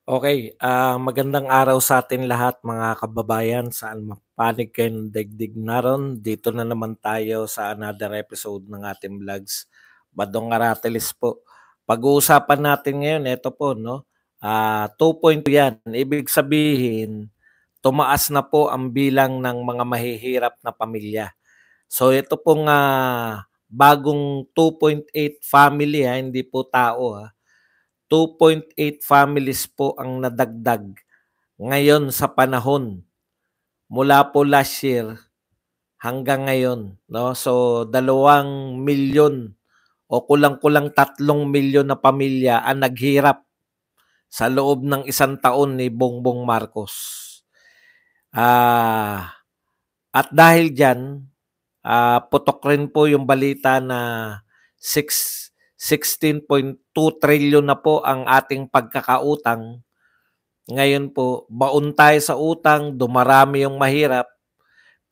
Okay, magandang araw sa atin lahat mga kababayan, saan mapanig kayo ng daigdig naroon. Dito na naman tayo sa another episode ng ating vlogs, Badong Aratelis po. Pag-uusapan natin ngayon, ito po, no? 2.2 yan. Ibig sabihin, tumaas na po ang bilang ng mga mahihirap na pamilya. So ito pong bagong 2.8 family, hindi po tao. 2.8 families po ang nadagdag ngayon sa panahon mula po last year hanggang ngayon, no? So 2 milyon o kulang-kulang 3 milyon na pamilya ang naghirap sa loob ng 1 taon ni Bongbong Marcos. Ah, at dahil diyan, putok rin po yung balita na 16.2 trillion na po ang ating pagkakautang. Ngayon po, baon tayo sa utang, dumarami yung mahirap,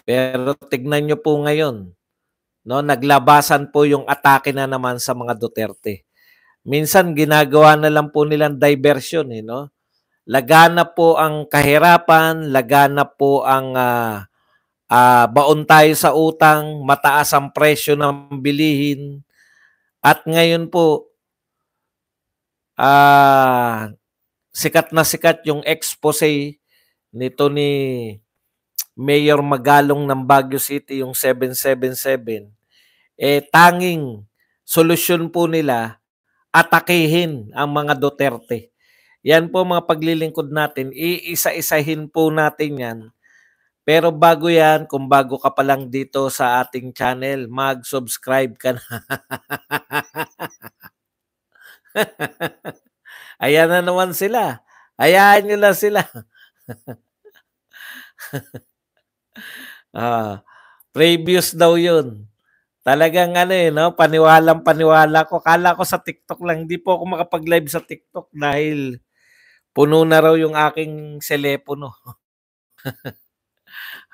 pero tignan niyo po ngayon, no, naglabasan po yung atake na naman sa mga Duterte. Minsan ginagawa na lang po nilang diversion, no? Laganap po ang kahirapan, laganap po ang baon tayo sa utang, mataas ang presyo ng bilihin, at ngayon po, sikat na sikat yung expose nito ni Mayor Magalong ng Baguio City, yung 777, tanging solusyon po nila, atakihin ang mga Duterte. Yan po mga paglilingkod natin, iisa-isahin po natin yan. Pero bago yan, kung bago ka pa lang dito sa ating channel, mag-subscribe ka na. Ayan na naman sila. Hayaan nyo lang sila. Previous daw yun. Talagang no, paniwalang-paniwala ko. Kala ko sa TikTok lang. Hindi po ako makapag-live sa TikTok dahil puno na raw yung aking telepono.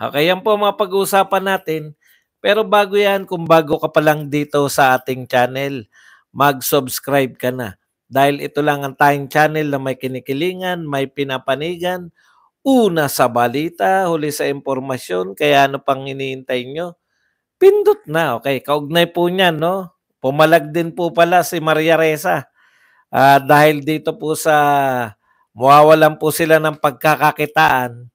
Okay, yan po mga pag-uusapan natin. Pero bago yan, kung bago ka pa lang dito sa ating channel, mag-subscribe ka na. Dahil ito lang ang tayong channel na may kinikilingan, may pinapanigan, una sa balita, huli sa impormasyon, kaya ano pang iniintay nyo? Pindot na, okay. Kaugnay po niyan, no? Pumalag din po pala si Maria Ressa. Dahil dito po sa mawawalan po sila ng pagkakakitaan,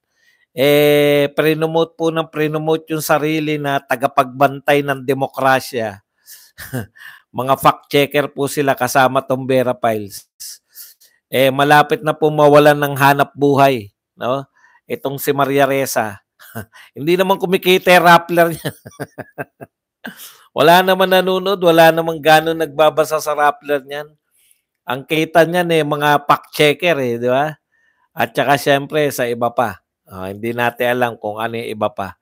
prinomote yung sarili na tagapagbantay ng demokrasya. Mga fact-checker po sila kasama tong Vera Files. Malapit na po mawalan ng hanap buhay, no? Itong si Maria Ressa. Hindi naman kumikita yung Rappler niya. Wala naman nanonood, wala naman gano'n nagbabasa sa Rappler niyan. Ang kita niyan mga fact-checker di ba? At saka siyempre sa iba pa. Hindi natin alam kung ano yung iba pa.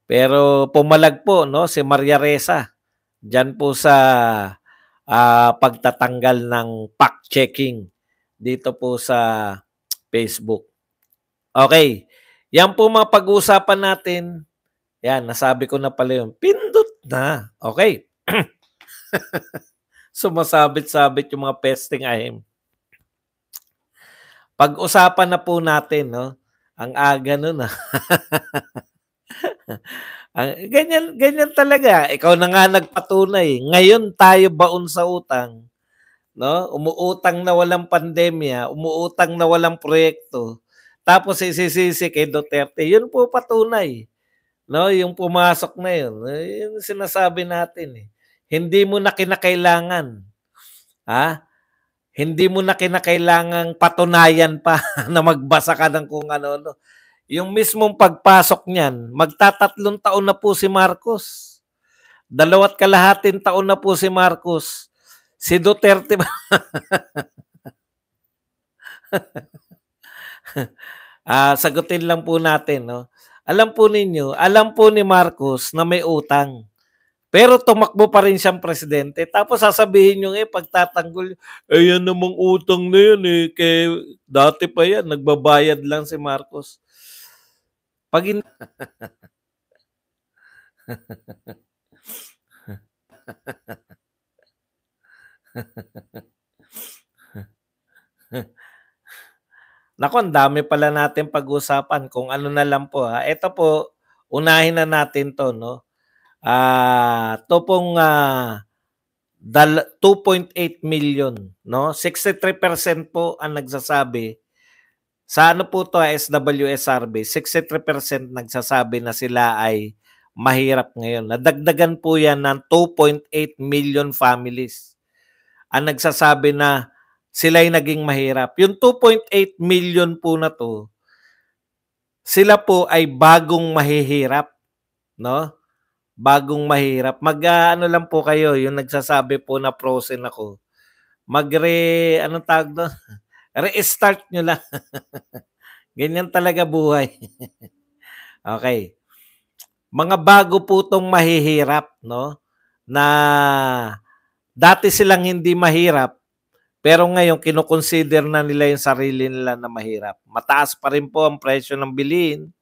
Pero pumalag po, no, si Maria Ressa diyan po sa pagtatanggal ng fact-checking dito po sa Facebook. Okay. Yan po mga pag-uusapan natin. Yan, nasabi ko na pala yun. Pindot na. Okay. Sumasabit-sabit yung mga pesting ahim. Pag-usapan na po natin, no? Ang aga nun, ganyan talaga. Ikaw na nga nagpatunay. Ngayon tayo baon sa utang. No? Umuutang na walang pandemya, umuutang na walang proyekto. Tapos isisisi kay Duterte. Yun po patunay. No, yung pumasok na yun. Yung sinasabi natin Hindi mo na kinakailangan. Hindi mo na kinakailangang patunayan pa na magbasa ka ng kung ano-ano. Yung mismong pagpasok niyan, magtatatlong taon na po si Marcos. 2.5 taon na po si Marcos. Si Duterte ba? Sagutin lang po natin, no? Alam po ninyo, alam po ni Marcos na may utang. Pero tumakbo pa rin siyang presidente. Tapos sasabihin nyo pagtatanggol, yan namang utang na yan Kaya dati pa yan, nagbabayad lang si Marcos. Pag Naku, ang dami pala natin pag-usapan kung ano na lang po, ha. Ito po, unahin na natin 'to 'no. 'To pong, 2.8 million 'no, 63% po ang nagsasabi sa ano po 'to, SWS survey, 63% nagsasabi na sila ay mahirap ngayon. Nadagdagan po 'yan ng 2.8 million families ang nagsasabi na sila'y naging mahirap. Yung 2.8 million po na 'to, sila po ay bagong mahihirap, 'no? Bagong mahirap. Ano lang po kayo, yung nagsasabi po na frozen ako, anong tawag dun? Restart nyo lang. Ganyan talaga buhay. Okay. Mga bago po 'tong mahihirap, 'no? Na dati silang hindi mahirap, pero ngayon kino-consider na nila yung sarili nila na mahirap. Mataas pa rin po ang presyo ng bilihin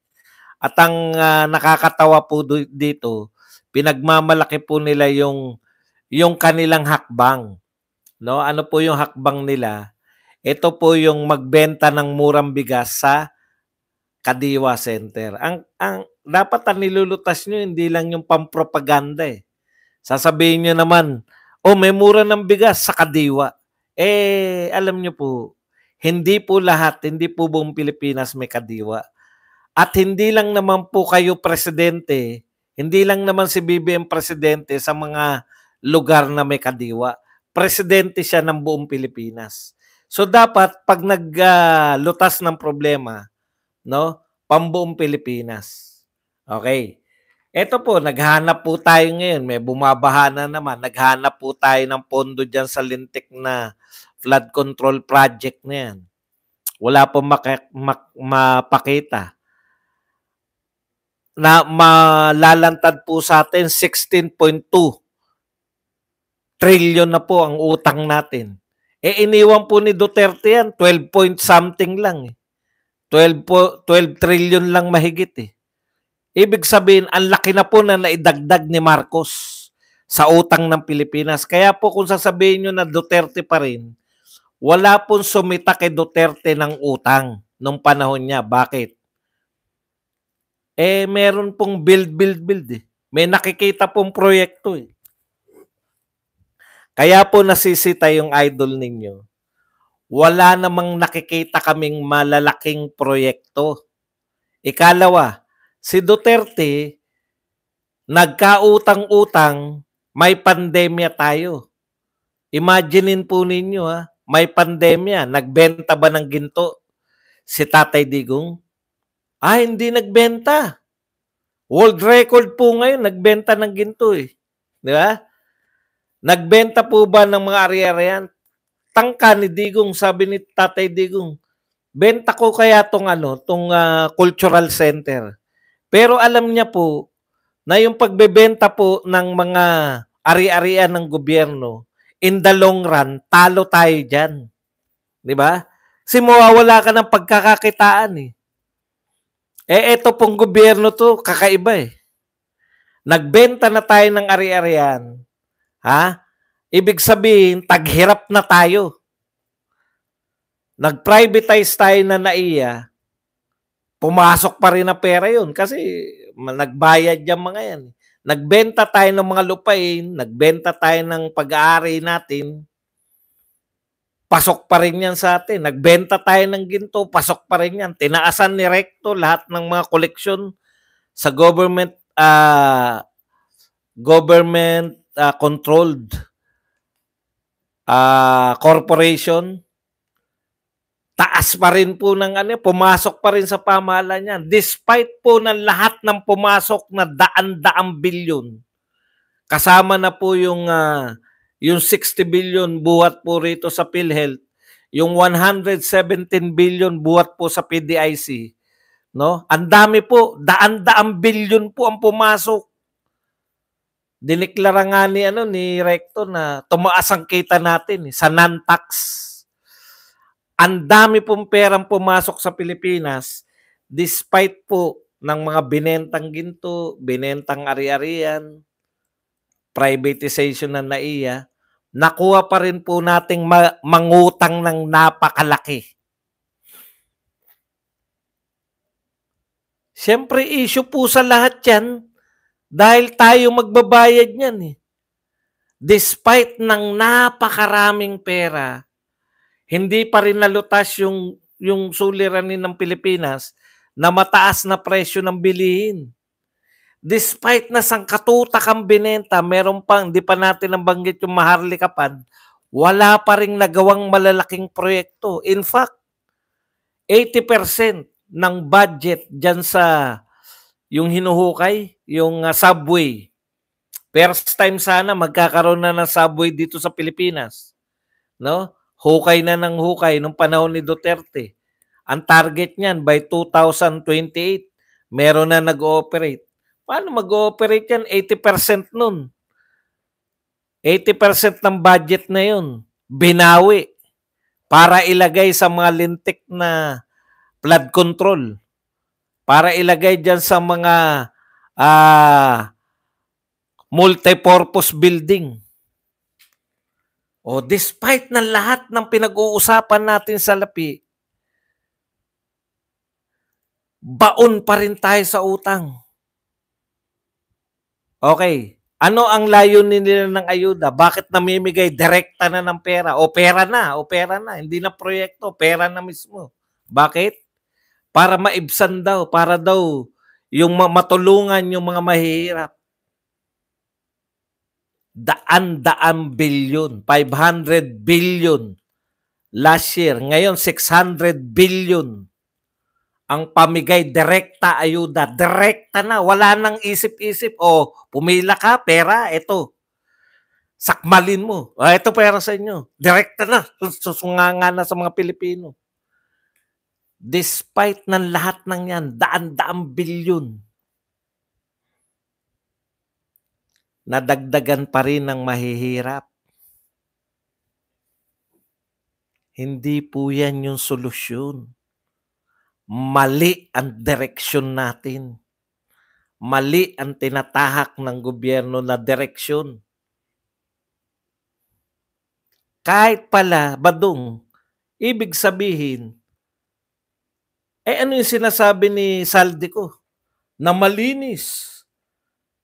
at ang, nakakatawa po dito, pinagmamalaki po nila yung kanilang hakbang, 'no? Ano po yung hakbang nila? Ito po yung magbenta ng murang bigas sa Kadiwa Center. Ang dapat ang nilulutas niyo hindi lang yung pampropaganda, eh. Sasabihin niyo naman, "Oh, may mura ng bigas sa Kadiwa." Alam niyo po, hindi po buong Pilipinas may Kadiwa. At hindi lang naman po kayo presidente, hindi lang naman si BBM presidente sa mga lugar na may Kadiwa. Presidente siya ng buong Pilipinas. So dapat 'pag lutas ng problema, 'no, pambuong Pilipinas. Okay. Eto po, naghahanap po tayo ngayon, may bumabaha na naman, naghahanap po tayo ng pondo diyan sa lintik na flood control project na 'yan. Wala pong mapakita na malalantad po sa atin 16.2 trillion na po ang utang natin. Iniwan po ni Duterte yan, 12 point something lang. 12 trillion lang mahigit eh. Ibig sabihin, ang laki na po na naidagdag ni Marcos sa utang ng Pilipinas. Kaya po kung sasabihin nyo na Duterte pa rin, wala pong sumita kay Duterte ng utang nung panahon niya. Bakit? Meron pong build eh. May nakikita pong proyekto eh. Kaya po nasisita yung idol ninyo. Wala namang nakikita kaming malalaking proyekto. Ikalawa, si Duterte, nagkautang-utang, may pandemya tayo. Imaginein po ninyo may pandemya, nagbenta ba ng ginto si Tatay Digong? Hindi nagbenta. World record po ngayon, nagbenta ng ginto eh. Di ba? Nagbenta po ba ng mga ari-arian? Tangka ni Digong, sabi ni Tatay Digong, benta ko kaya tong cultural center. Pero alam niya po na yung pagbebenta po ng mga ari-arian ng gobyerno, in the long run, talo tayo dyan. Di ba? Kasi mawawala ka ng pagkakakitaan eh. Eto pong gobyerno to, kakaiba eh. Nagbenta na tayo ng ari-arian. Ibig sabihin, taghirap na tayo. Nag-privatize tayo na NAIA, pumasok pa rin na pera yun kasi nagbayad yung mga yan. Nagbenta tayo ng mga lupain, nagbenta tayo ng pag-aari natin, pasok pa rin yan sa atin. Nagbenta tayo ng ginto, pasok pa rin yan. Tinaasan ni Recto lahat ng mga koleksyon sa controlled corporation. Taas pa rin po ng pumasok pa rin sa pamahalaan yan. Despite po ng lahat ng pumasok na daan-daang bilyon, kasama na po yung 60 billion buhat po rito sa PhilHealth, yung 117 billion buhat po sa PDIC, no? Ang dami po, daan-daang bilyon po ang pumasok. Diniklara nga ni Recto na tumaas ang kita natin sa non-tax. Ang dami pong perang pumasok sa Pilipinas despite po ng mga binentang ginto, binentang ari-arian, privatization ng NAIA, nakuha pa rin po nating mangutang ng napakalaki. Siyempre issue po sa lahat yan dahil tayo magbabayad niyan eh. Despite ng napakaraming pera, hindi pa rin nalutas yung suliranin ng Pilipinas na mataas na presyo ng bilihin. Despite na sangkatutak ang binenta, meron pang, di pa natin nabanggit yung Maharlikapan, wala pa ring nagawang malalaking proyekto. In fact, 80% ng budget dyan sa yung hinuhukay, yung subway. First time sana magkakaroon na ng subway dito sa Pilipinas. No? Hukay na ng hukay nung panahon ni Duterte. Ang target niyan by 2028, meron na nag-ooperate. Paano mag-ooperate yan? 80% nun. 80% ng budget na yun, binawi para ilagay sa mga lintik na flood control. Para ilagay dyan sa mga multi-purpose building. O despite ng lahat ng pinag-uusapan natin sa lapi, baon pa rin tayo sa utang. Okay. Ano ang layunin nila ng ayuda? Bakit namimigay direkta na ng pera? O pera na. Hindi na proyekto, pera na mismo. Bakit? Para maibsan daw, para daw yung matulungan yung mga mahihirap. Daan-daan bilyon, 500 billion last year. Ngayon, 600 billion ang pamigay, direkta ayuda. Direkta na, wala nang isip-isip. O, pumila ka, pera, ito. Sakmalin mo. Ito pera sa inyo. Direkta na, susunganga na sa mga Pilipino. Despite ng lahat ng yan, daan-daang bilyon, nadagdagan pa rin ng mahihirap. Hindi po yan yung solusyon. Mali ang direksyon natin. Mali ang tinatahak ng gobyerno na direksyon. Kahit pala, Badong, ibig sabihin, ano yung sinasabi ni Saldico? Na malinis.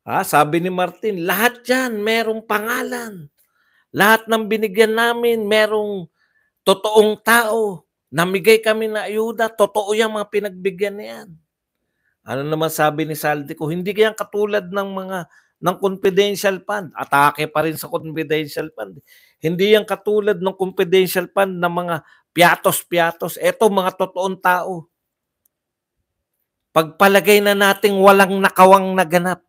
Sabi ni Martin, lahat yan merong pangalan. Lahat ng binigyan namin merong totoong tao. Namigay kami na ayuda, totoo yung mga pinagbigyan niyan. Ano naman sabi ni Saldico? Hindi kaya katulad ng confidential fund. Atake pa rin sa confidential fund. Hindi yan katulad ng confidential fund ng mga piatos-piatos. Ito mga totoong tao. Pagpalagay na nating walang nakawang naganap.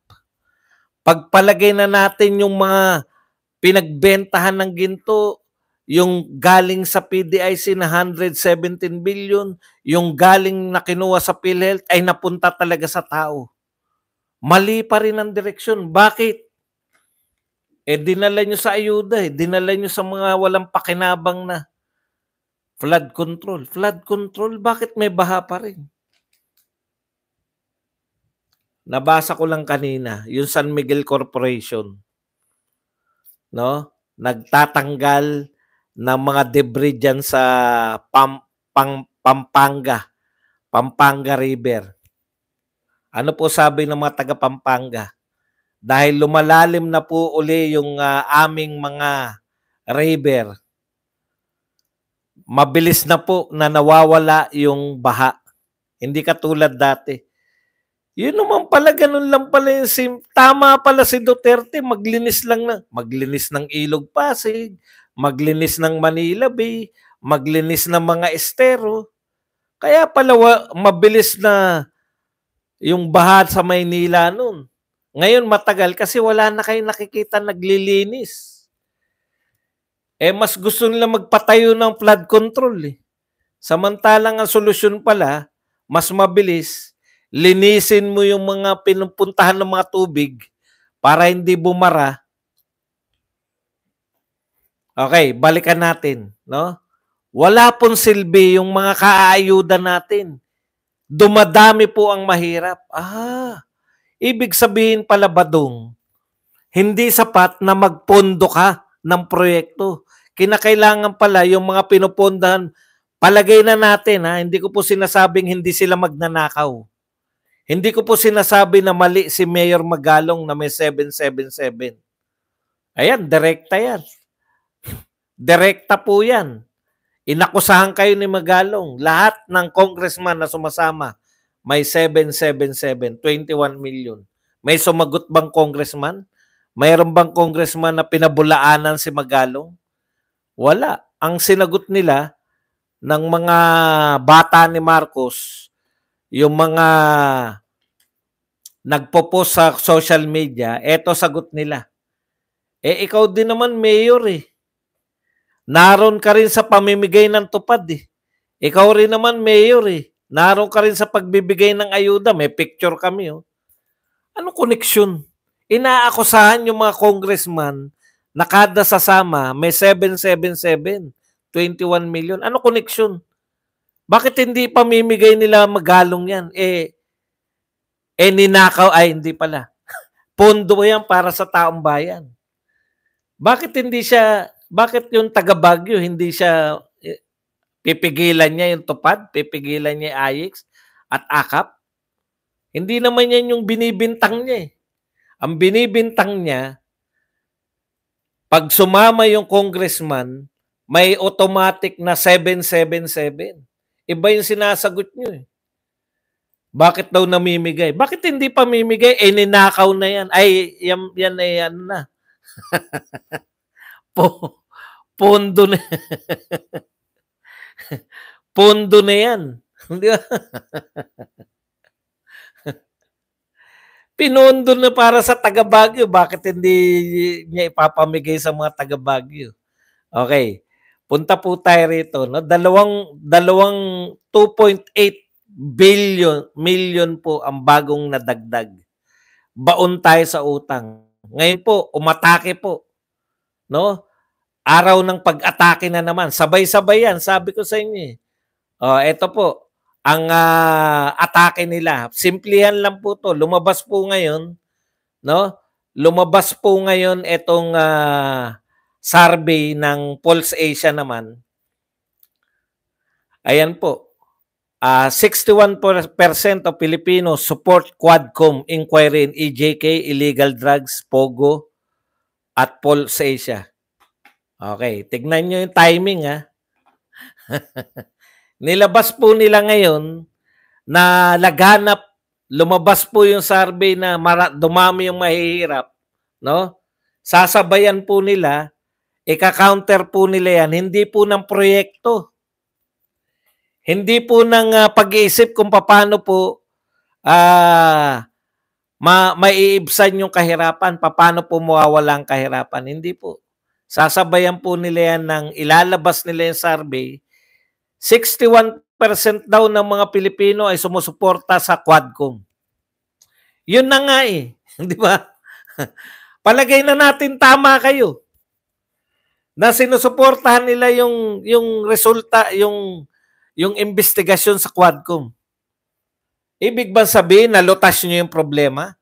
Pagpalagay na natin yung mga pinagbentahan ng ginto, yung galing sa PDIC na 117 billion, yung galing na kinuha sa PhilHealth ay napunta talaga sa tao. Mali pa rin ang direksyon. Bakit? Dinala nyo sa ayuda dinala nyo sa mga walang pakinabang na flood control. Flood control, bakit may baha pa rin? Nabasa ko lang kanina, yung San Miguel Corporation, no? Nagtatanggal ng mga debris dyan sa Pampanga River. Ano po sabi ng mga taga Pampanga? Dahil lumalalim na po uli yung aming mga river, mabilis na po na nawawala yung baha. Hindi katulad dati. Yun naman pala, ganun lang pala yung tama pala si Duterte, maglinis ng Ilog Pasig, maglinis ng Manila Bay, maglinis ng mga estero. Kaya pala mabilis na yung baha sa Maynila noon. Ngayon matagal kasi wala na kayo nakikita naglilinis. Mas gusto nila magpatayo ng flood control. Samantalang ang solusyon pala, mas mabilis, linisin mo yung mga pinupuntahan ng mga tubig para hindi bumara. Okay, balikan natin, no? Wala pong silbi yung mga kaaayuda natin. Dumadami po ang mahirap. Ibig sabihin pala, Badong, hindi sapat na magpondo ka ng proyekto. Kinakailangan pala yung mga pinupondahan, palagay na natin, hindi ko po sinasabing hindi sila magnanakaw. Hindi ko po sinasabi na mali si Mayor Magalong na may 777. Ayan, direkta yan. Direkta po yan. Inakusahan kayo ni Magalong. Lahat ng congressman na sumasama may 777, 21 million. May sumagot bang congressman? Mayroon bang congressman na pinabulaanan si Magalong? Wala. Ang sinagot nila ng mga bata ni Marcos, yung mga nagpo-post sa social media, eto sagot nila. Eh ikaw din naman mayor eh. Naroon ka rin sa pamimigay ng tupad eh. Ikaw rin naman mayor eh. Naroon ka rin sa pagbibigay ng ayuda. May picture kami oh. Ano koneksyon? Inaakusahan yung mga congressman na kada sasama may 777, 21 million. Ano koneksyon? Bakit hindi pamimigay nila Magalong yan? Ninakaw, ay hindi pala. Pondo yan para sa taong bayan. Bakit yung taga Baguio, hindi siya, pipigilan niya yung tupad, pipigilan niya yung AIX at AKAP? Hindi naman yan yung binibintang niya eh. Ang binibintang niya, pag sumama yung congressman, may automatic na 777. Iba yung sinasagot niyo eh. Bakit daw namimigay? Bakit hindi pamimigay? Ninakaw na yan. Ay, yan ay ano na. Pondo na. Pondo na yan. Di ba? Pinondo na para sa taga Baguio. Bakit hindi niya ipapamigay sa mga taga Baguio? Okay. Punta po tayo rito. No? Dalawang 2.8 million po ang bagong nadagdag. Baon tayo sa utang. Ngayon po, umatake po. No? Araw ng pag-atake na naman. Sabay-sabay yan. Sabi ko sa inyo. Ito po. Ang atake nila. Simplihan lang po to. Lumabas po ngayon. No? Lumabas po ngayon itong survey ng Pulse Asia naman. Ayan po. 61% of Filipinos support Quadcom inquiry in EJK, illegal drugs, Pogo, at Pulse Asia. Okay, tignan nyo yung timing ha. Nilabas po nila ngayon na laganap, lumabas po yung survey na dumami yung mahihirap. No? Sasabayan po nila, ika-counter po nila yan, hindi po ng proyekto. Hindi po ng pag-iisip kung paano po maiibsan yung kahirapan, paano po mawawala ang kahirapan. Hindi po. Sasabayan po nila yan ng ilalabas nila yung survey. 61% daw ng mga Pilipino ay sumusuporta sa Quadcom. Yun na nga eh. Di ba? Palagay na natin tama kayo. Na sinusuportahan nila yung resulta, yung investigasyon sa Quadcom. Ibig ba sabihin na lutas nyo yung problema?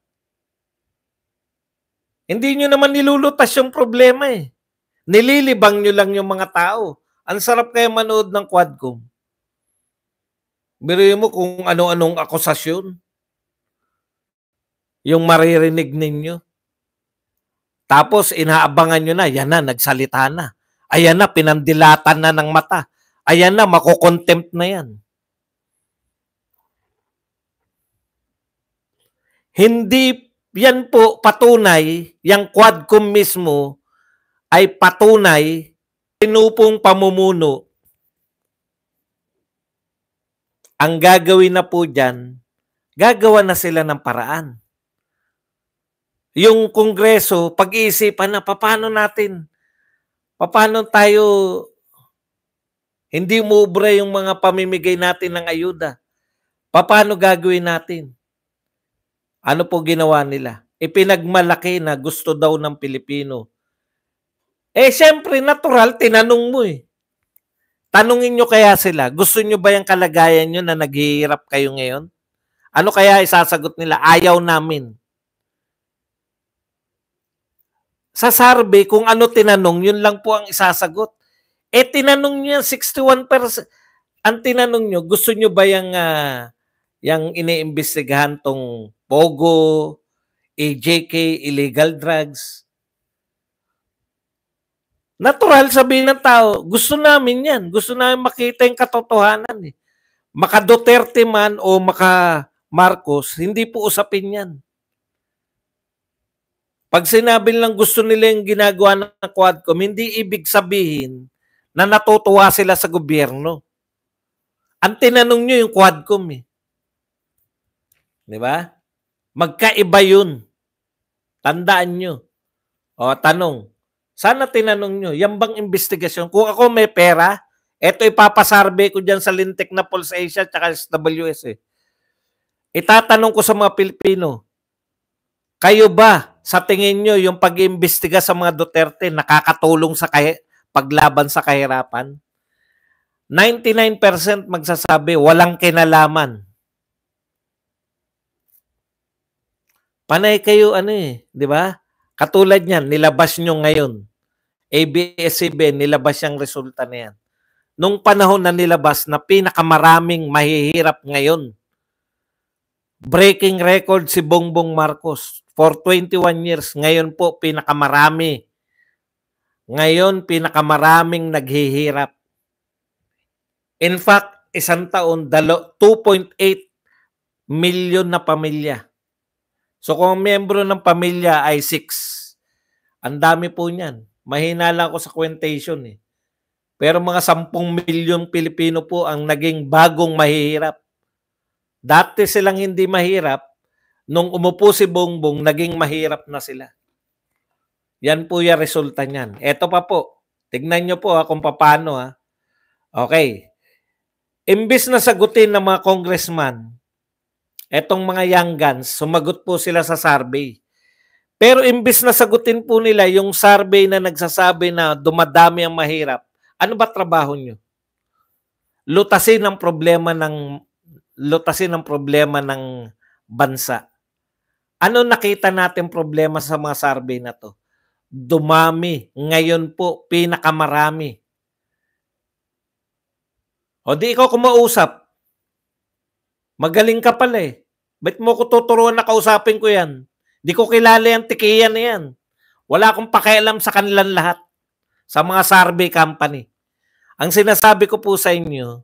Hindi nyo naman nilulutas yung problema eh. Nililibang nyo lang yung mga tao. Ang sarap kaya manood ng Quadcom. Biruin mo kung ano-anong akusasyon yung maririnig ninyo. Tapos inaabangan nyo na, yan na, nagsalita na. Ayan na, pinandilatan na ng mata. Ayan na, makukontempt na yan. Hindi yan po patunay, yung Quadcom mismo ay patunay, pinupong pamumuno. Ang gagawin na po dyan, gagawa na sila ng paraan. Yung Kongreso, pag-iisipan na, paano tayo hindi umubra yung mga pamimigay natin ng ayuda. Paano gagawin natin? Ano po ginawa nila? Ipinagmalaki na gusto daw ng Pilipino. Siyempre, natural, tinanong mo eh. Tanungin nyo kaya sila, gusto nyo ba yung kalagayan nyo na naghihirap kayo ngayon? Ano kaya isasagot nila? Ayaw namin. Sa survey, kung ano tinanong, yun lang po ang isasagot. Tinanong nyo yan, 61%. Ang tinanong nyo, gusto nyo ba yung Yang iniimbestigahan tong Pogo, AJK, illegal drugs. Natural sabihin ng tao, gusto namin yan. Gusto namin makita yung katotohanan. Eh. Maka Duterte man o maka Marcos, hindi po usapin yan. Pag sinabi lang gusto nila yung ginagawa ng Quadcom, hindi ibig sabihin na natutuwa sila sa gobyerno. Ang tinanong nyo yung Quadcom eh. Di ba? Magkaiba yun. Tandaan nyo. O, tanong. Sana tinanong nyo, yan bang investigasyon? Kung ako may pera, eto ipapasarvey ko dyan sa Lintek na Pulse Asia at SWS eh. Itatanong ko sa mga Pilipino, kayo ba, sa tingin nyo, yung pag-iimbestiga sa mga Duterte nakakatulong sa paglaban sa kahirapan? 99% magsasabi, walang kinalaman. Panay kayo, di ba? Katulad niyan, nilabas nyo ngayon. ABS-CBN, nilabas yung resulta na yan. Nung panahon na nilabas na pinakamaraming mahihirap ngayon, breaking record si Bongbong Marcos for 21 years. Ngayon po, pinakamarami. Ngayon, pinakamaraming naghihirap. In fact, isang taon, 2.8 million na pamilya. So kung miyembro ng pamilya ay 6, ang dami po niyan. Mahina lang ako sa quotation eh. Pero mga 10 milyong Pilipino po ang naging bagong mahihirap. Dati silang hindi mahirap, nung umupo si Bongbong, naging mahirap na sila. Yan po yung resulta niyan. Eto pa po, tignan nyo po kung paano ha. Okay. Imbis na sagutin ng mga congressman, etong mga young guns, sumagot po sila sa survey. Pero imbis na sagutin po nila yung survey na nagsasabi na dumadami ang mahirap, ano ba trabaho nyo? Lutasin ang problema ng bansa. Ano nakita natin problema sa mga survey na to? Dumami. Ngayon po, pinakamarami. O di ikaw kumausap. Magaling ka pala eh. Ba't mo ko tuturuan na kausapin ko yan? Di ko kilala yung tikiyan na yan. Wala akong pakialam sa kanilang lahat. Sa mga survey company. Ang sinasabi ko po sa inyo,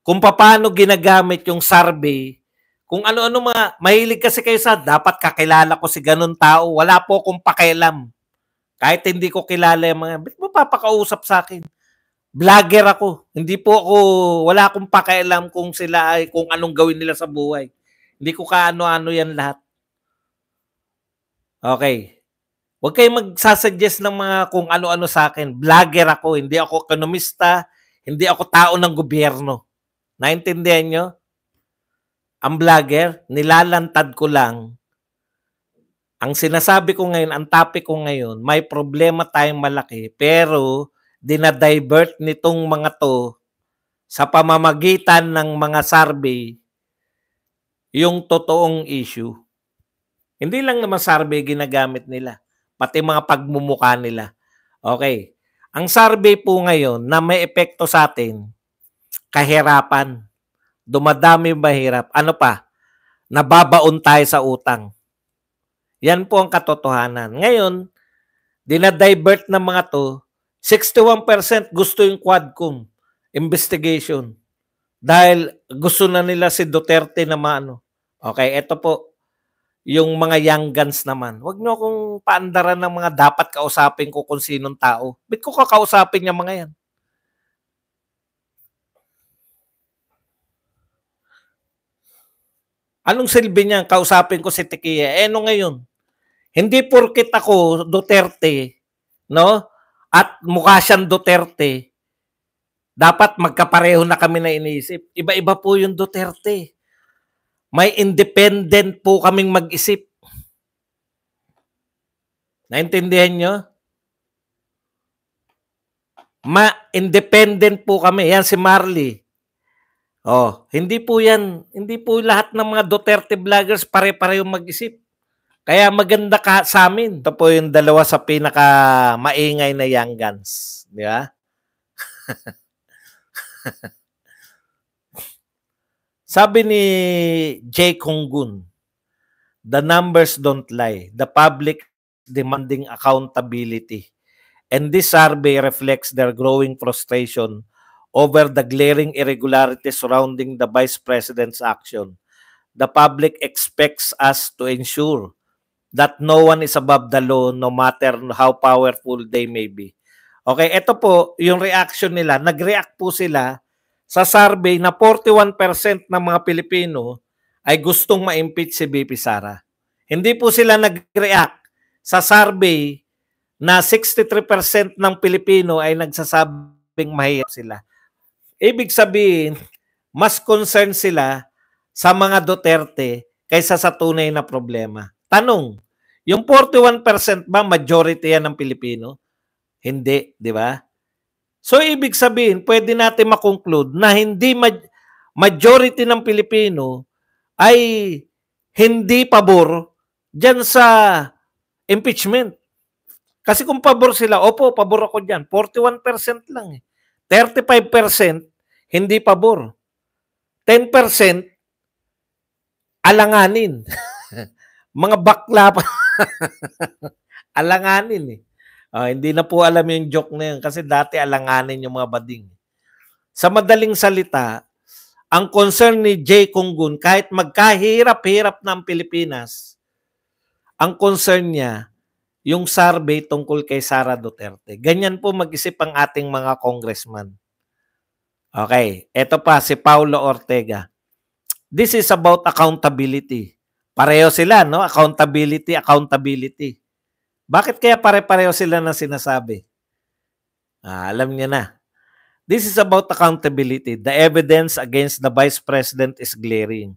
kung paano ginagamit yung survey, kung ano-ano mga, mahilig kasi kayo sa, dapat kakilala ko si ganun tao, wala po akong pakialam. Kahit hindi ko kilala yung mga, ba't mo papakausap sa akin? Vlogger ako. Hindi po ako, wala akong pakialam kung sila ay, kung anong gawin nila sa buhay. Hindi ko kaano-ano yan lahat. Okay. Huwag kayong magsasuggest ng mga kung ano-ano sa akin. Vlogger ako. Hindi ako ekonomista. Hindi ako tao ng gobyerno. Naintindihan nyo? Ang vlogger, nilalantad ko lang. Ang sinasabi ko ngayon, ang topic ko ngayon, may problema tayong malaki, pero dinadivert nitong mga to sa pamamagitan ng mga survey yung totoong issue. Hindi lang naman survey ginagamit nila, pati mga pagmumukha nila. Okay. Ang survey po ngayon na may epekto sa atin, kahirapan. Dumadami mahirap. Ano pa? Nababaon tayo sa utang. Yan po ang katotohanan. Ngayon, dinadivert ng mga to, 61% gusto yung Quadcom investigation. Dahil gusto na nila si Duterte na maano. Okay, ito po. Yung mga young guns naman. Huwag nyo akong paandaran ng mga dapat kausapin ko kung sinong tao. Ba't ko kakausapin yung mga yan? Anong silbi niya? Kausapin ko si Tequia. No ngayon? Hindi porkit ako Duterte, no? At mukha siyang Duterte, dapat magkapareho na kami na iniisip. Iba-iba po yung Duterte. May independent po kaming mag-isip. Naintindihan nyo? Ma-independent po kami. Yan si Marley. Oh, hindi po yan. Hindi po lahat ng mga Duterte vloggers pare-pareho mag-isip. Kaya maganda ka sa amin. Ito po yung dalawa sa pinaka maingay na young guns. Di ba? Sabi ni Jay Kunggun, the numbers don't lie. The public is demanding accountability. And this survey reflects their growing frustration over the glaring irregularities surrounding the Vice President's action. The public expects us to ensure that no one is above the law no matter how powerful they may be. Okay, ito po yung reaction nila. Nag-react po sila sa survey na 41% ng mga Pilipino ay gustong ma-impeach si VP Sara. Hindi po sila nag-react sa survey na 63% ng Pilipino ay nagsasabing mahirap sila. Ibig sabihin, mas concerned sila sa mga Duterte kaysa sa tunay na problema. Tanong, yung 41% ba majority yan ng Pilipino? Hindi, di ba? So, ibig sabihin, pwede natin makonclude na hindi majority ng Pilipino ay hindi pabor dyan sa impeachment. Kasi kung pabor sila, opo, pabor ako dyan. 41% lang eh. 35% hindi pabor. 10% alanganin. Mga bakla pa. Alanganin eh. Hindi na po alam yung joke na yun kasi dati alanganin yung mga bading. Sa madaling salita, ang concern ni Jay Kunggun, kahit magkahirap-hirap na ang Pilipinas, ang concern niya, yung survey tungkol kay Sara Duterte. Ganyan po mag-isip ang ating mga congressman. Okay, eto pa si Paulo Ortega. This is about accountability. Pareho sila, no? Accountability, accountability. Bakit kaya pare-pareho sila na sinasabi? Alam niya na. This is about accountability. The evidence against the Vice President is glaring.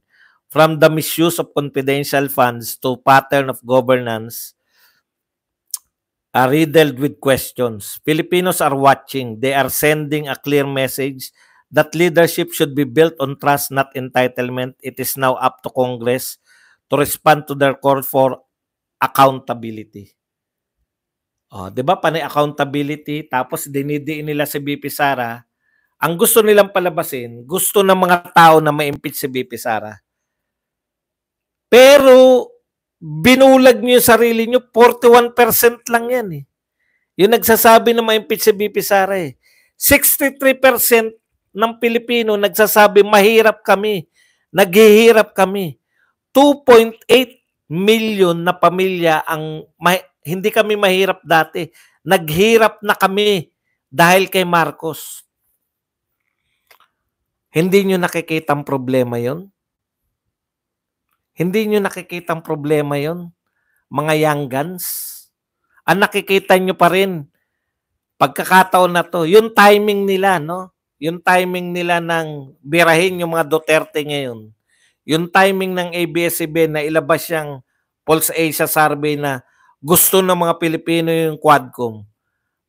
From the misuse of confidential funds to pattern of governance are riddled with questions. Filipinos are watching. They are sending a clear message that leadership should be built on trust, not entitlement. It is now up to Congress to respond to their call for accountability. 'Di ba? Panay accountability, tapos dinidiin nila si VP Sara. Ang gusto nilang palabasin, gusto ng mga tao na ma-impeach si VP Sara. Pero binulag niyo yung sarili niyo, 41% lang yan eh. Yung nagsasabi na ma-impeach si VP Sara eh. 63% ng Pilipino nagsasabi mahirap kami, naghihirap kami. 2.8 million na pamilya ang hindi kami mahirap dati. Naghirap na kami dahil kay Marcos. Hindi nyo nakikita ang problema yon? Hindi nyo nakikita ang problema yon, mga young guns? Ang nakikita nyo pa rin, pagkakataon na to, yung timing nila, no? Yung timing nila ng birahin yung mga Duterte ngayon. Yung timing ng ABS-CBN na ilabas yung Pulse Asia survey na gusto ng mga Pilipino yung Quadcom.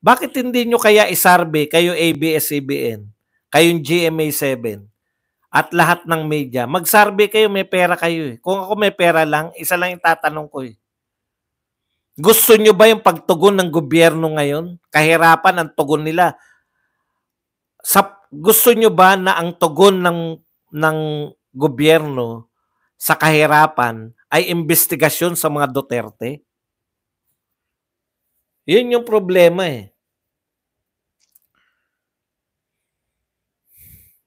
Bakit hindi nyo kaya isurvey kayo ABS-CBN, kayong GMA7, at lahat ng media? Mag-survey kayo, may pera kayo eh. Kung ako may pera lang, isa lang yung tatanong ko eh. Gusto nyo ba yung pagtugon ng gobyerno ngayon? Kahirapan ang tugon nila. Gusto nyo ba na ang tugon ng gobyerno sa kahirapan ay investigasyon sa mga Duterte? Yun yung problema eh.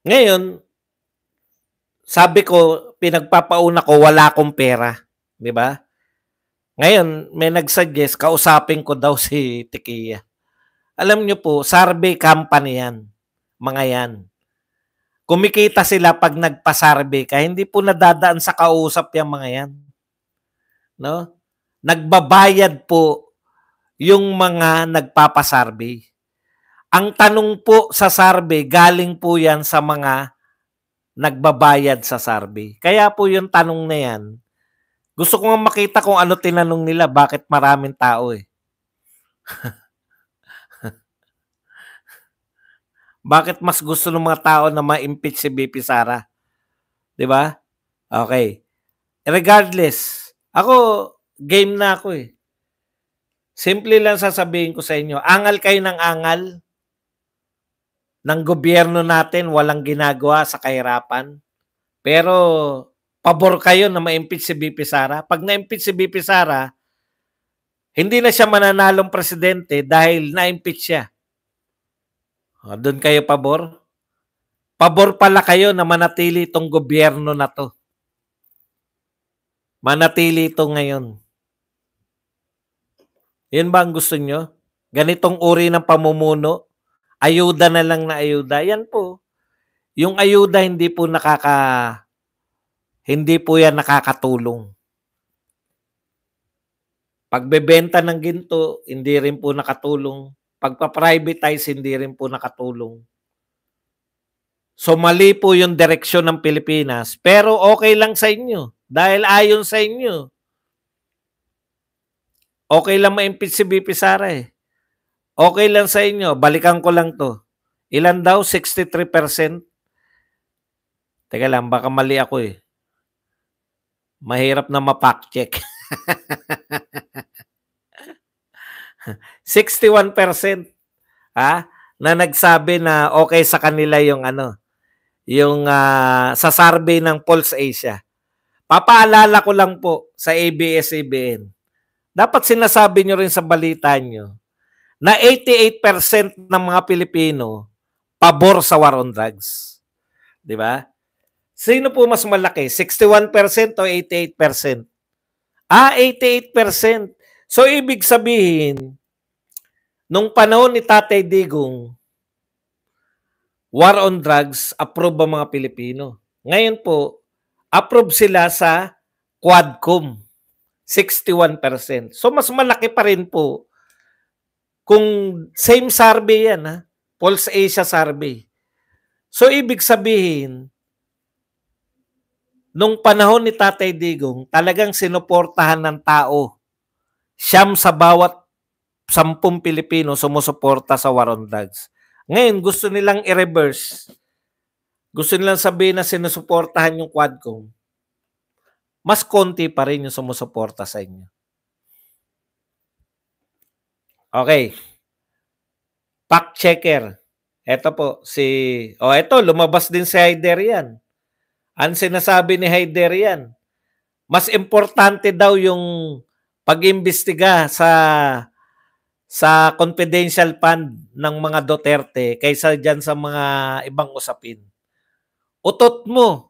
Ngayon, sabi ko, pinagpapauna ko, wala akong pera. Di ba? Ngayon, may nag-suggest, kausapin ko daw si Tikia. Alam nyo po, survey company yan. Mga yan. Kumikita sila pag nagpa-survey ka, hindi po nadadaan sa kausap yung mga yan. No? Nagbabayad po yung mga nagpapasurvey. Ang tanong po sa survey, galing po yan sa mga nagbabayad sa survey. Kaya po yung tanong na yan, gusto ko nga makita kung ano tinanong nila, bakit maraming tao eh. Bakit mas gusto ng mga tao na ma-impeach si VP Sara? 'Di ba? Okay. Regardless, ako game na ako eh. Simple lang sasabihin ko sa inyo, angal kayo ng angal ng gobyerno natin, walang ginagawa sa kahirapan. Pero pabor kayo na ma-impeach si VP Sara. Pag na-impeach si VP Sara, hindi na siya mananalong presidente dahil na-impeach siya. Doon kayo pabor? Pabor pala kayo na manatili itong gobyerno na to. Manatili ito ngayon. Yun ba ang gusto nyo? Ganitong uri ng pamumuno? Ayuda na lang na ayuda? Yan po. Yung ayuda hindi po yan nakakatulong. Pagbebenta ng ginto, hindi rin po nakatulong. Pagpa-privatize, hindi rin po nakatulong. So mali po yung direksyon ng Pilipinas, pero okay lang sa inyo dahil ayon sa inyo. Okay lang ma-impeach si VP Sara eh. Okay lang sa inyo, balikan ko lang to. Ilan daw? 63%? Teka lang, baka mali ako eh. Mahirap na ma-fact check. 61% na nagsabi na okay sa kanila yung sa survey ng Pulse Asia. Papaalala ko lang po sa ABS-CBN. Dapat sinasabi nyo rin sa balita nyo na 88% ng mga Pilipino pabor sa war on drugs. Di ba? Sino po mas malaki? 61% o 88%? 88%. So, ibig sabihin, nung panahon ni Tatay Digong, war on drugs, approve ang mga Pilipino. Ngayon po, approve sila sa Quadcom, 61%. So, mas malaki pa rin po kung same survey yan, Pulse Asia survey. So, ibig sabihin, nung panahon ni Tatay Digong, talagang sinuportahan ng tao. Siyam sa bawat 10 Pilipino sumusuporta sa war on drugs. Ngayon, gusto nilang i-reverse. Gusto nilang sabihin na sinusuportahan yung Quadcom. Mas konti pa rin yung sumusuporta sa inyo. Okay. Fact checker. Ito po, lumabas din si Hayderian. Ang sinasabi ni Hayderian, mas importante daw yung pag-imbestiga sa confidential fund ng mga Duterte kaysa dyan sa mga ibang usapin. Utot mo.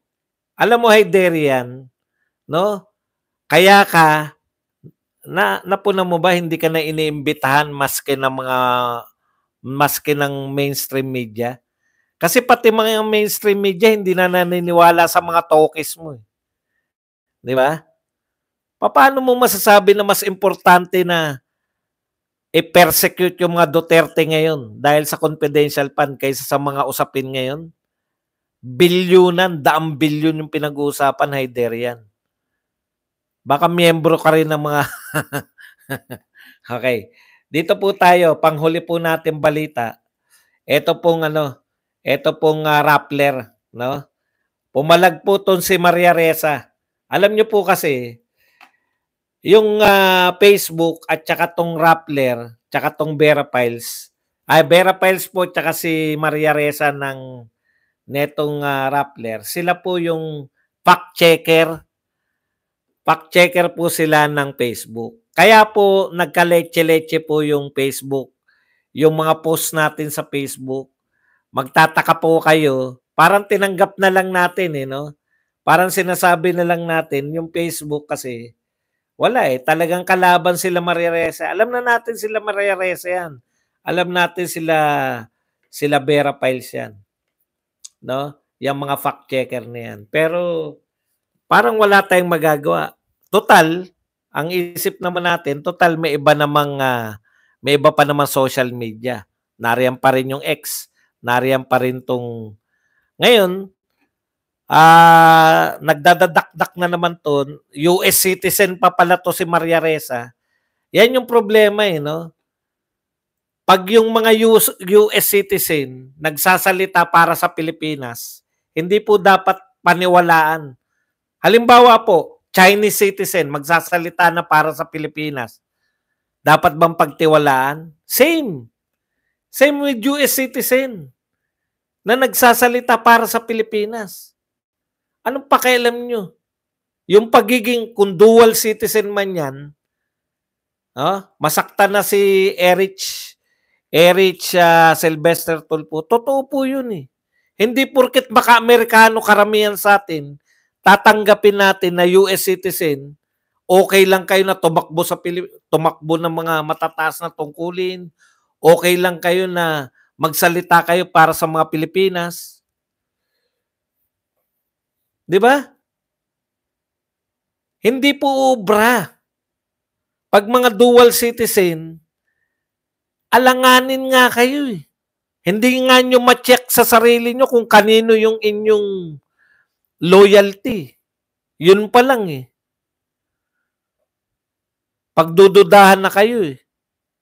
Alam mo, Hayderian, no? Kaya ka, napuna mo ba hindi ka na iniimbitahan maski ng mainstream media? Kasi pati mga mainstream media hindi na naniniwala sa mga talkies mo. Di ba? Paano mo masasabi na mas importante na i-persecute yung mga Duterte ngayon dahil sa confidential fund kaysa sa mga usapin ngayon? Bilyonan, daang bilyon yung pinag-uusapan, Hayderian. Baka miyembro ka rin ng mga... Okay. Dito po tayo, panghuli po natin balita. Ito pong Rappler, no? Pumalag po ton si Maria Ressa. Alam niyo po kasi, yung Facebook at saka tong Rappler, saka tong Vera Files po saka si Maria Ressa ng netong Rappler, sila po yung fact checker po sila ng Facebook. Kaya po nagka-leche-leche po yung Facebook, yung mga post natin sa Facebook. Magtataka po kayo, parang tinanggap na lang natin no? Parang sinasabi na lang natin yung Facebook kasi wala talagang kalaban sila Maria Ressa. Alam na natin sila Maria Ressa yan. Alam natin sila Vera Files yan. No? Yung mga fact checker na yan. Pero parang wala tayong magagawa. Total, ang isip naman natin, total may iba pa namang social media. Nariyan pa rin yung X. Nariyan pa rin tong ngayon, nagdadadakdak na naman to, US citizen pa pala to si Maria Ressa. Yan yung problema no? Pag yung mga US citizen nagsasalita para sa Pilipinas, hindi po dapat paniwalaan. Halimbawa po, Chinese citizen magsasalita na para sa Pilipinas. Dapat bang pagtiwalaan? Same. Same with US citizen na nagsasalita para sa Pilipinas. Anong pakialam nyo? Yung pagiging, kung dual citizen man yan, masaktan na si Sylvester Tulfo. Totoo po yun eh. Hindi porket baka Amerikano karamihan sa atin, tatanggapin natin na US citizen, okay lang kayo na tumakbo ng mga matataas na tungkulin, okay lang kayo na magsalita kayo para sa mga Pilipinas. 'Di ba? Hindi po obra. Pag mga dual citizen, alanganin nga kayo eh. Hindi nga nyo ma-check sa sarili nyo kung kanino yung inyong loyalty. Yun pa lang eh. Pagdududahan na kayo eh.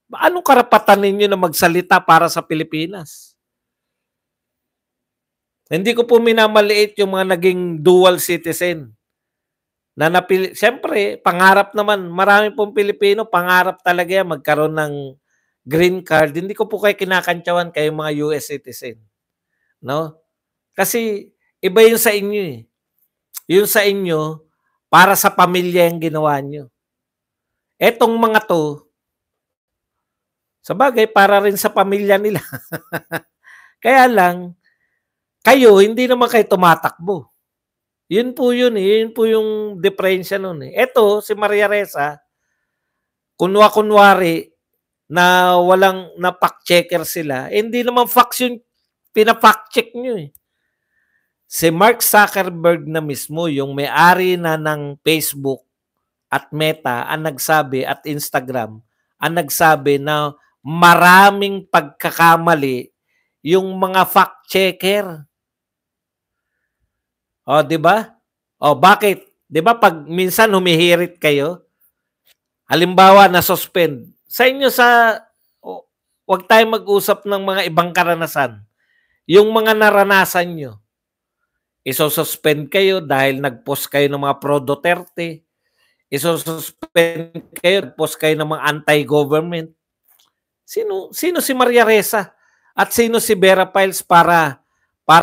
Anong karapatan ninyo na magsalita para sa Pilipinas? Hindi ko po minamaliit yung mga naging dual citizen. Siyempre, pangarap naman, marami pong Pilipino, pangarap talaga yan, magkaroon ng green card. Hindi ko po kayo kinakantsawan kayo mga US citizen. No? Kasi iba yun sa inyo eh. Yun sa inyo, para sa pamilya yung ginawa nyo. Etong mga to, sa bagay, para rin sa pamilya nila. Kaya lang, kayo, hindi naman kayo tumatakbo. Yun po yun eh. Yun po yung diferensya nun eh. Eto, si Maria Ressa, kunwari na walang na fact checker sila, hindi naman facts yung pina-fact check nyo eh. Si Mark Zuckerberg na mismo, yung may-ari na ng Facebook at Meta, ang nagsabi, at Instagram, ang nagsabi na maraming pagkakamali yung mga fact checker. O, di ba? O, bakit? Di ba pag minsan humihirit kayo, halimbawa na-suspend, sa inyo wag tayong mag-usap ng mga ibang karanasan. Yung mga naranasan nyo, isosuspend kayo dahil nag-post kayo ng mga pro-Duterte, isosuspend kayo, nag-post kayo ng mga anti-government. Sino si Maria Ressa? At sino si Vera Files para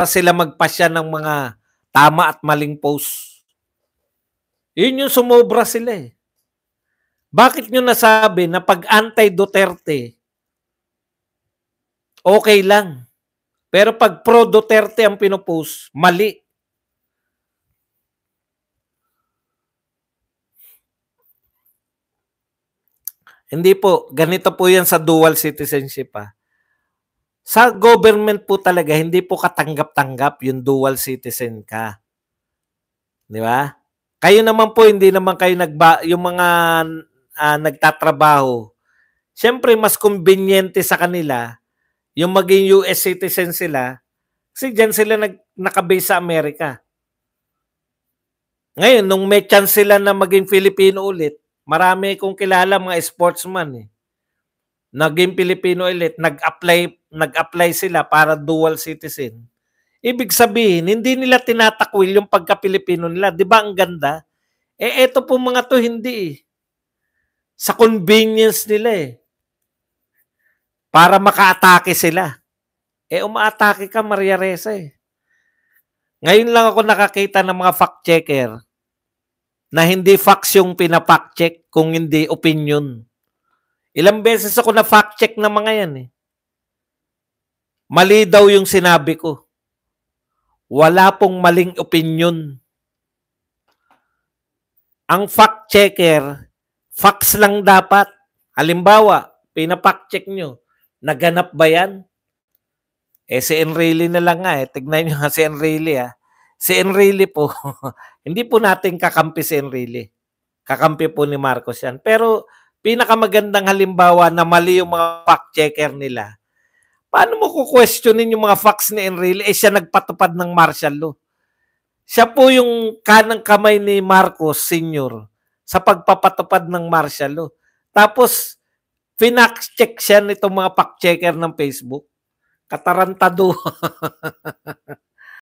sila magpasya ng mga tama at maling post? Yun yung sumobra sila eh. Bakit nyo nasabi na pag anti-Duterte, okay lang. Pero pag pro-Duterte ang pinopost, mali. Hindi po. Ganito po yan sa dual citizenship ha. Sa government po talaga, hindi po katanggap-tanggap yung dual citizen ka. Di ba? Kayo naman po, hindi naman kayo yung mga nagtatrabaho. Siyempre, mas conveniente sa kanila yung maging US citizen sila kasi dyan sila nakabase sa Amerika. Ngayon, nung may chance sila na maging Filipino ulit, marami kong kilala mga sportsman eh. Naging Pilipino ulit, nag-apply sila para dual citizen. Ibig sabihin, hindi nila tinatakwil yung pagka-Pilipino nila. Di ba ang ganda? Eto po mga to hindi eh. Sa convenience nila eh. Para maka-atake sila. Umaatake ka, Maria Ressa eh. Ngayon lang ako nakakita ng mga fact-checker na hindi facts yung pina-fact check kung hindi opinion. Ilang beses ako na fact check na mga yan eh. Mali daw yung sinabi ko. Wala pong maling opinion. Ang fact checker, facts lang dapat. Halimbawa, pina-fact check nyo, naganap ba yan? Si Enrile na lang nga eh. Tignan nyo nga si Enrile ah. Si Enrile po, hindi po natin kakampi si Enrile. Kakampi po ni Marcos yan. Pero pinakamagandang halimbawa na mali yung mga fact-checker nila. Paano mo kukwestiyonin yung mga facts ni Enrile? Siya nagpatupad ng martial law. Siya po yung kanang kamay ni Marcos Sr. sa pagpapatupad ng martial law. Tapos, pinact-check siya nitong mga fact-checker ng Facebook. Katarantado.